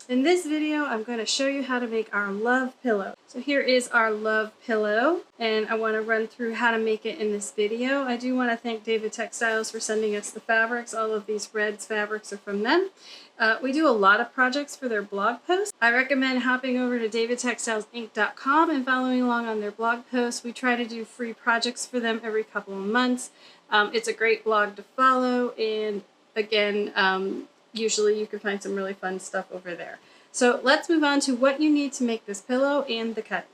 In this video, I'm going to show you how to make our love pillow. So here is our love pillow, and I want to run through how to make it in this video. I do want to thank David Textiles for sending us the fabrics. All of these Reds fabrics are from them. We do a lot of projects for their blog posts. I recommend hopping over to davidtextilesinc.com and following along on their blog posts. We try to do free projects for them every couple of months. It's a great blog to follow, and again, usually you can find some really fun stuff over there. So let's move on to what you need to make this pillow and the cutting.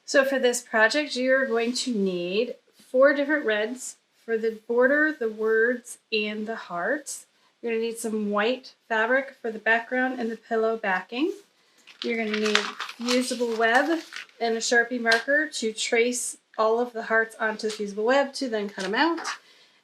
So for this project, you're going to need 4 different reds for the border, the words, and the hearts. You're going to need some white fabric for the background and the pillow backing. You're going to need fusible web and a Sharpie marker to trace all of the hearts onto the fusible web to then cut them out.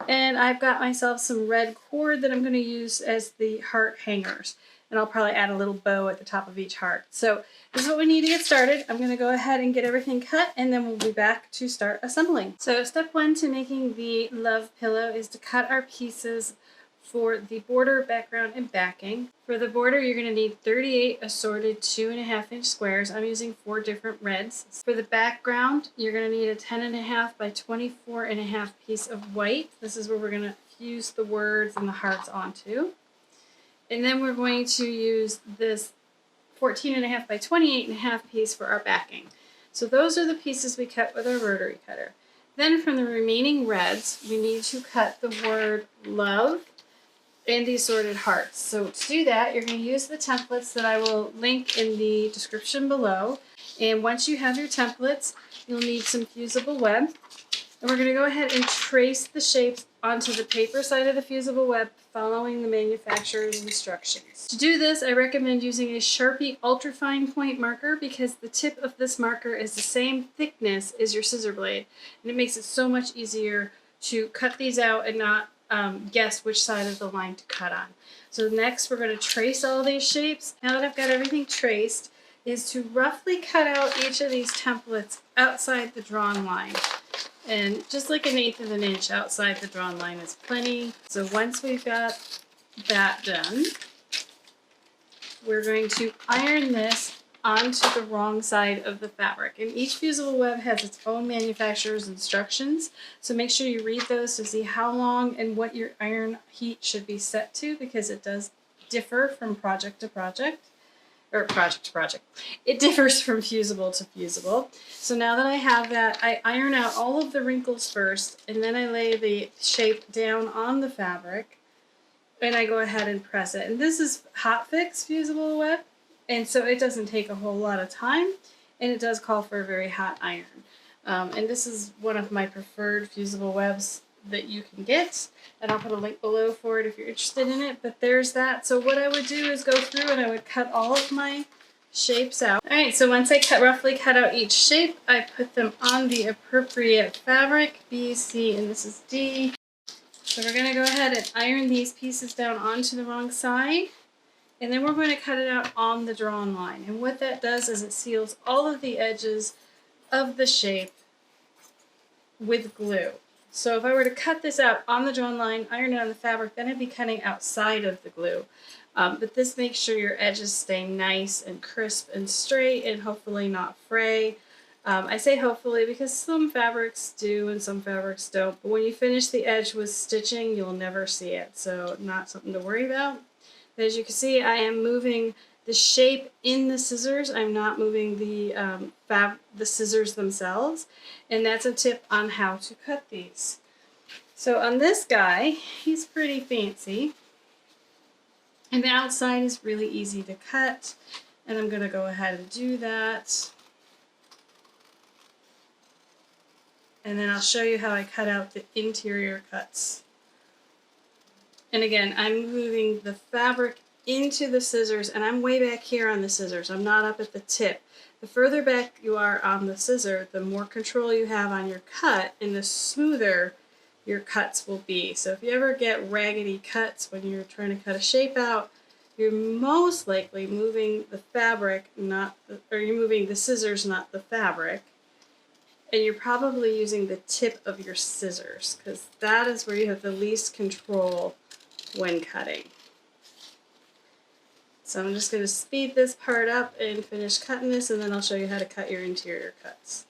And I've got myself some red cord that I'm going to use as the heart hangers. And I'll probably add a little bow at the top of each heart. So this is what we need to get started. I'm going to go ahead and get everything cut, and then we'll be back to start assembling. So step 1 to making the love pillow is to cut our pieces for the border, background, and backing. For the border, you're going to need 38 assorted 2.5-inch squares. I'm using 4 different reds. For the background, you're going to need a 10.5 by 24.5 piece of white. This is where we're going to fuse the words and the hearts onto. And then we're going to use this 14.5 by 28.5 piece for our backing. So those are the pieces we cut with our rotary cutter. Then from the remaining reds, we need to cut the word love and the assorted hearts. So to do that, you're going to use the templates that I will link in the description below. And once you have your templates, you'll need some fusible web. And we're going to go ahead and trace the shapes onto the paper side of the fusible web following the manufacturer's instructions. To do this, I recommend using a Sharpie ultrafine point marker because the tip of this marker is the same thickness as your scissor blade. And it makes it so much easier to cut these out and not guess which side of the line to cut on. So next we're going to trace all these shapes. Now that I've got everything traced, is to roughly cut out each of these templates outside the drawn line. And just like 1/8 of an inch outside the drawn line is plenty. So once we've got that done, we're going to iron this onto the wrong side of the fabric. And each fusible web has its own manufacturer's instructions, so make sure you read those to see how long and what your iron heat should be set to, because it does differ from project to project, or project to project. It differs from fusible to fusible. So now that I have that, I iron out all of the wrinkles first, and then I lay the shape down on the fabric, and I go ahead and press it. And this is hot fix fusible web, and so it doesn't take a whole lot of time, and it does call for a very hot iron. And this is one of my preferred fusible webs that you can get, and I'll put a link below for it if you're interested in it, but there's that. So what I would do is go through and I would cut all of my shapes out. Alright, so once I roughly cut out each shape, I put them on the appropriate fabric, B, C, and this is D. So we're going to go ahead and iron these pieces down onto the wrong side. And then we're going to cut it out on the drawn line. And what that does is it seals all of the edges of the shape with glue. So if I were to cut this out on the drawn line, iron it on the fabric, then I'd be cutting outside of the glue. But this makes sure your edges stay nice and crisp and straight and hopefully not fray. I say hopefully because some fabrics do and some fabrics don't. But when you finish the edge with stitching, you'll never see it. So not something to worry about. As you can see, I am moving the shape in the scissors. I'm not moving the scissors themselves. And that's a tip on how to cut these. So on this guy, he's pretty fancy. And the outside is really easy to cut. And I'm going to go ahead and do that. And then I'll show you how I cut out the interior cuts. And again, I'm moving the fabric into the scissors, and I'm way back here on the scissors. I'm not up at the tip. The further back you are on the scissor, the more control you have on your cut, and the smoother your cuts will be. So if you ever get raggedy cuts when you're trying to cut a shape out, you're most likely moving the fabric, you're moving the scissors, not the fabric. And you're probably using the tip of your scissors because that is where you have the least control when cutting. So I'm just going to speed this part up and finish cutting this, and then I'll show you how to cut your interior cuts.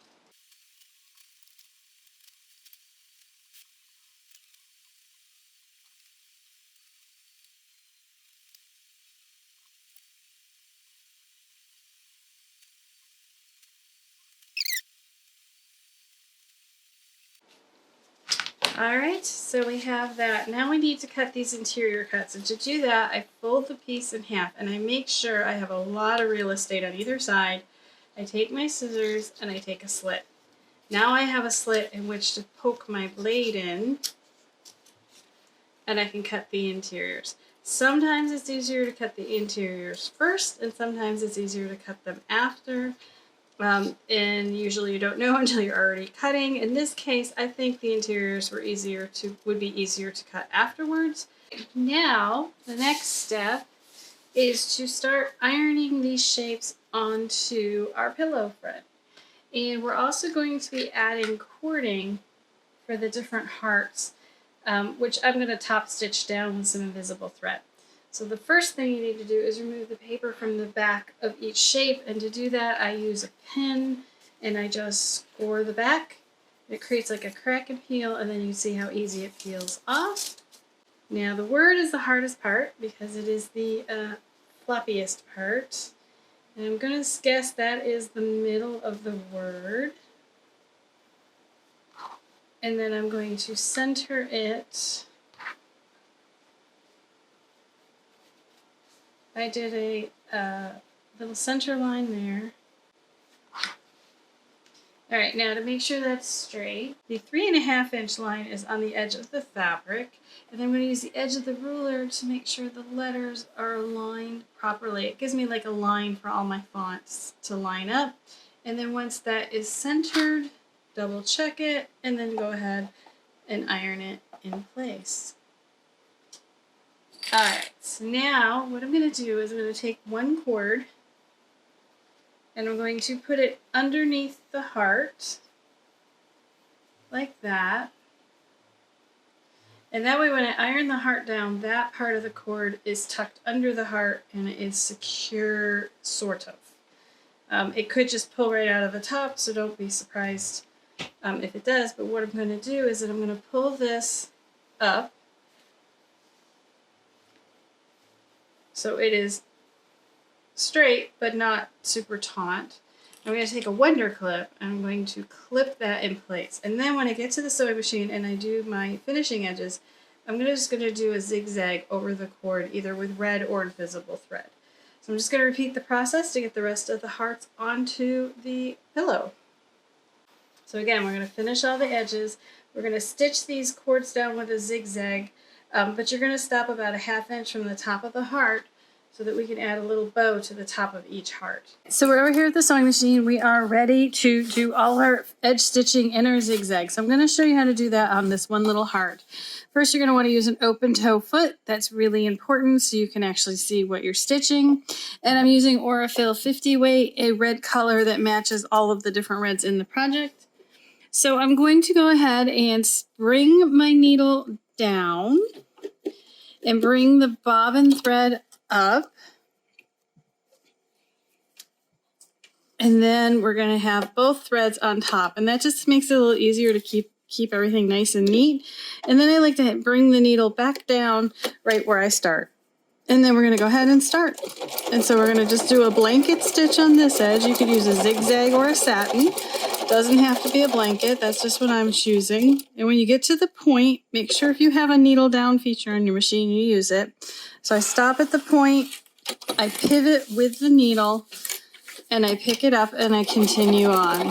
Alright, so we have that. Now we need to cut these interior cuts, and to do that I fold the piece in half and I make sure I have a lot of real estate on either side. I take my scissors and I take a slit. Now I have a slit in which to poke my blade in, and I can cut the interiors. Sometimes it's easier to cut the interiors first, and sometimes it's easier to cut them after. And usually you don't know until you're already cutting. In this case, I think the interiors would be easier to cut afterwards. Now, the next step is to start ironing these shapes onto our pillow front. And we're also going to be adding cording for the different hearts, which I'm going to top stitch down with some invisible thread. So the first thing you need to do is remove the paper from the back of each shape, and to do that I use a pin and I just score the back. It creates like a crack and peel, and then you see how easy it peels off. Now the word is the hardest part because it is the floppiest part, and I'm going to guess that is the middle of the word. And then I'm going to center it. I did a little center line there. Alright, now to make sure that's straight, the 3.5 inch line is on the edge of the fabric, and then I'm going to use the edge of the ruler to make sure the letters are aligned properly. It gives me like a line for all my fonts to line up, and then once that is centered, double check it, and then go ahead and iron it in place. Alright, so now what I'm going to do is I'm going to take one cord and I'm going to put it underneath the heart, like that. And that way when I iron the heart down, that part of the cord is tucked under the heart and it is secure, sort of. It could just pull right out of the top, so don't be surprised if it does. But what I'm going to do is that I'm going to pull this up so it is straight but not super taut. I'm going to take a Wonder clip and I'm going to clip that in place. And then when I get to the sewing machine and I do my finishing edges, I'm just going to do a zigzag over the cord, either with red or invisible thread. So I'm just going to repeat the process to get the rest of the hearts onto the pillow. So again, we're going to finish all the edges. We're going to stitch these cords down with a zigzag, but you're going to stop about 1/2 inch from the top of the heart so that we can add a little bow to the top of each heart. So we're over here at the sewing machine. We are ready to do all our edge stitching in our zigzag. So I'm going to show you how to do that on this one little heart. First, you're going to want to use an open toe foot. That's really important so you can actually see what you're stitching. And I'm using Aurifil 50 weight, a red color that matches all of the different reds in the project. So I'm going to go ahead and bring my needle down and bring the bobbin thread up. And then we're going to have both threads on top, and that just makes it a little easier to keep everything nice and neat. And then I like to bring the needle back down right where I start. And then we're going to go ahead and start. And so we're going to just do a blanket stitch on this edge. You could use a zigzag or a satin. Doesn't have to be a blanket. That's just what I'm choosing. And when you get to the point, make sure if you have a needle down feature on your machine, you use it. So I stop at the point, I pivot with the needle, and I pick it up and I continue on.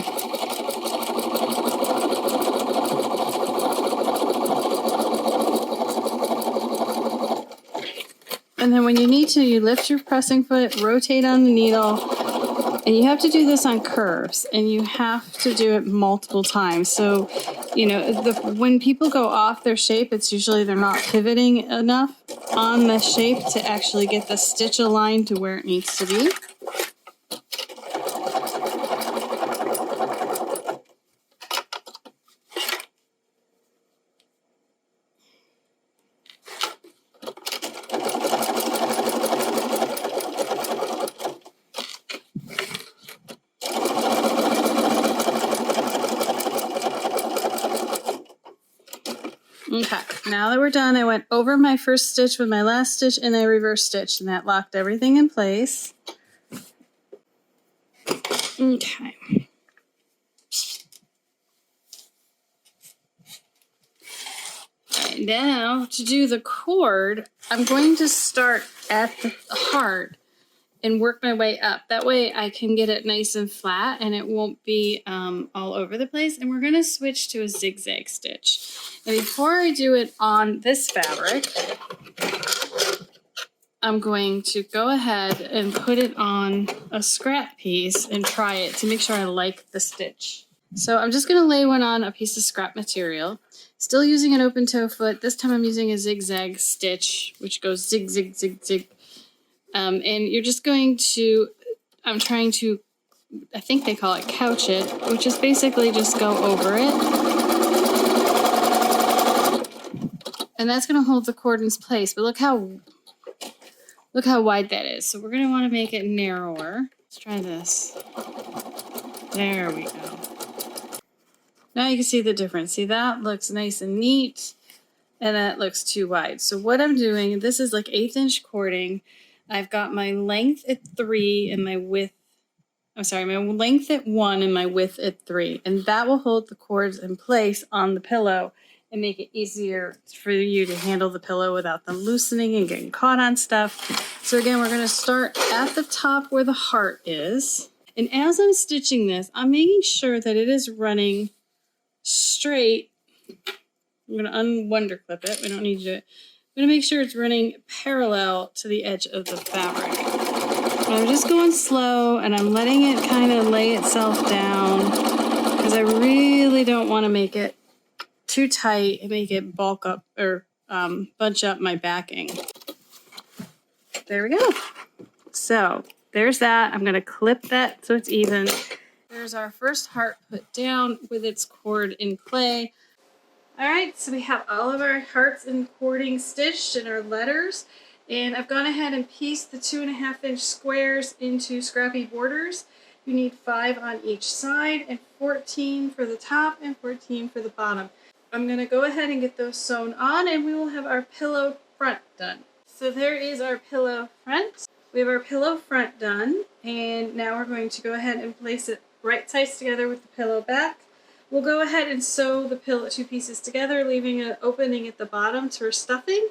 And then when you need to, you lift your pressing foot, rotate on the needle, and you have to do this on curves, and you have to do it multiple times. So, you know, when people go off their shape, it's usually they're not pivoting enough on the shape to actually get the stitch aligned to where it needs to be. Okay, now that we're done, I went over my first stitch with my last stitch and I reverse stitched, and that locked everything in place. Okay. Right, now to do the cord, I'm going to start at the heart and work my way up. That way I can get it nice and flat and it won't be all over the place. And we're gonna switch to a zigzag stitch. And before I do it on this fabric, I'm going to go ahead and put it on a scrap piece and try it to make sure I like the stitch. So I'm just gonna lay one on a piece of scrap material. Still using an open toe foot. This time I'm using a zigzag stitch, which goes zig, zig, zig, zig. And you're just going to, I'm trying to, I think they call it couch it, which is basically just go over it. And that's going to hold the cord in place. But look how wide that is. So we're going to want to make it narrower. Let's try this. There we go. Now you can see the difference. See, that looks nice and neat, and that looks too wide. So what I'm doing, this is like 1/8 inch cording. I've got my length at 3 and my width, my length at 1 and my width at 3. And that will hold the cords in place on the pillow and make it easier for you to handle the pillow without them loosening and getting caught on stuff. So again, we're gonna start at the top where the heart is. And as I'm stitching this, I'm making sure that it is running straight. I'm gonna un-wonder clip it, we don't need to do it. I'm going to make sure it's running parallel to the edge of the fabric. And I'm just going slow and I'm letting it kind of lay itself down because I really don't want to make it too tight and make it bulk up or bunch up my backing. There we go. So there's that. I'm going to clip that so it's even. There's our first heart put down with its cord in play. All right, so we have all of our hearts and cording stitched and our letters, and I've gone ahead and pieced the 2.5 inch squares into scrappy borders. You need 5 on each side and 14 for the top and 14 for the bottom. I'm gonna go ahead and get those sewn on and we will have our pillow front done. So there is our pillow front. We have our pillow front done, and now we're going to go ahead and place it right sides together with the pillow back. We'll go ahead and sew the two pieces together, leaving an opening at the bottom for stuffing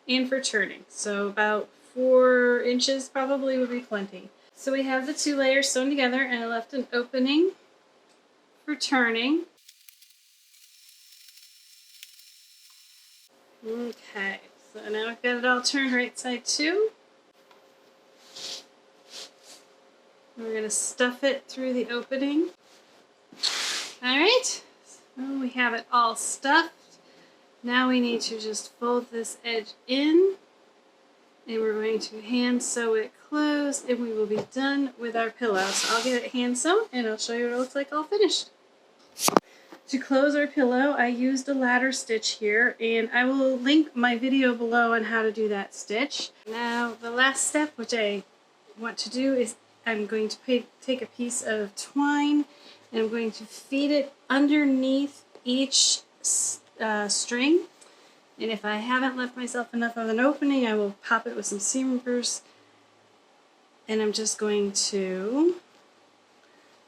and for turning. So about 4 inches probably would be plenty. So we have the 2 layers sewn together and I left an opening for turning. Okay, so now we've got it all turned right side too. We're going to stuff it through the opening. Alright, so we have it all stuffed. Now we need to just fold this edge in and we're going to hand sew it closed and we will be done with our pillow. So I'll get it hand sewn and I'll show you what it looks like all finished. To close our pillow, I used a ladder stitch here, and I will link my video below on how to do that stitch. Now the last step, which I want to do, is I'm going to take a piece of twine and I'm going to feed it underneath each string. And if I haven't left myself enough of an opening, I will pop it with some seam rippers. And I'm just going to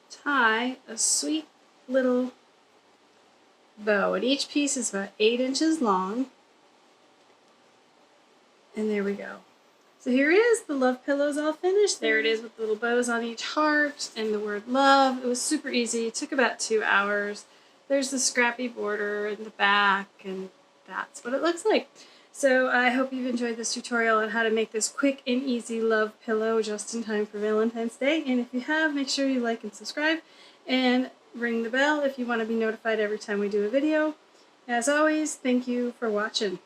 tie a sweet little bow. And each piece is about 8 inches long. And there we go. So here it is, the love pillow's all finished. There it is with little bows on each heart and the word love. It was super easy, it took about 2 hours. There's the scrappy border in the back, and that's what it looks like. So I hope you've enjoyed this tutorial on how to make this quick and easy love pillow just in time for Valentine's Day. And if you have, make sure you like and subscribe and ring the bell if you want to be notified every time we do a video. As always, thank you for watching.